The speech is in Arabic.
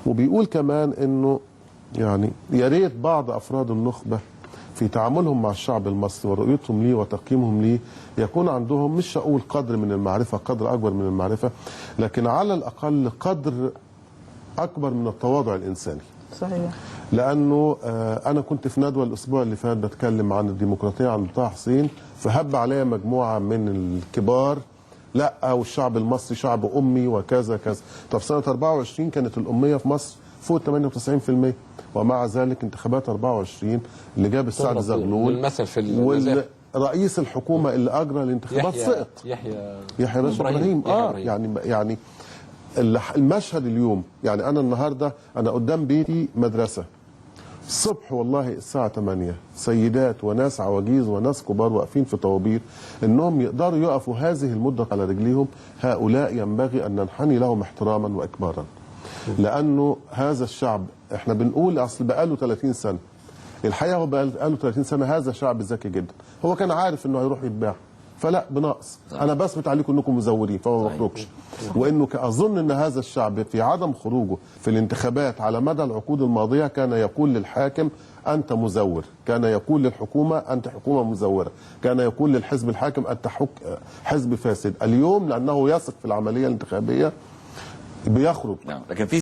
وبيقول كمان انه يعني يا ريت بعض افراد النخبه في تعاملهم مع الشعب المصري ورؤيتهم ليه وتقييمهم ليه يكون عندهم، مش هقول قدر من المعرفه، قدر اكبر من المعرفه، لكن على الاقل قدر اكبر من التواضع الانساني. صحيح. لانه انا كنت في ندوه الاسبوع اللي فات بتكلم عن الديمقراطيه عند طه حسين، فهب عليا مجموعه من الكبار لا والشعب المصري شعب امي وكذا كذا. طب سنه 24 كانت الاميه في مصر فوق 98%، ومع ذلك انتخابات 24 اللي جاب السعد زغلول المثل في ورئيس الحكومه اللي اجرى الانتخابات سقط، يحيى باشا ابراهيم. يعني المشهد اليوم، يعني انا النهارده انا قدام بيتي مدرسه الصبح والله الساعه 8 سيدات وناس عواجيز وناس كبار واقفين في طوابير انهم يقدروا يقفوا هذه المده على رجليهم. هؤلاء ينبغي ان ننحني لهم احتراما واكبارا، لانه هذا الشعب احنا بنقول اصل بقاله 30 سنه، الحقيقه هو بقاله 30 سنه هذا شعب ذكي جدا، هو كان عارف انه هيروح يتباع، فلا بنقص انا بثبت عليكم انكم مزورين فما بخرجش. وانه اظن ان هذا الشعب في عدم خروجه في الانتخابات على مدى العقود الماضيه كان يقول للحاكم انت مزور، كان يقول للحكومه انت حكومه مزوره، كان يقول للحزب الحاكم انت حزب فاسد. اليوم لانه يثق في العمليه الانتخابيه بيخرج. لكن في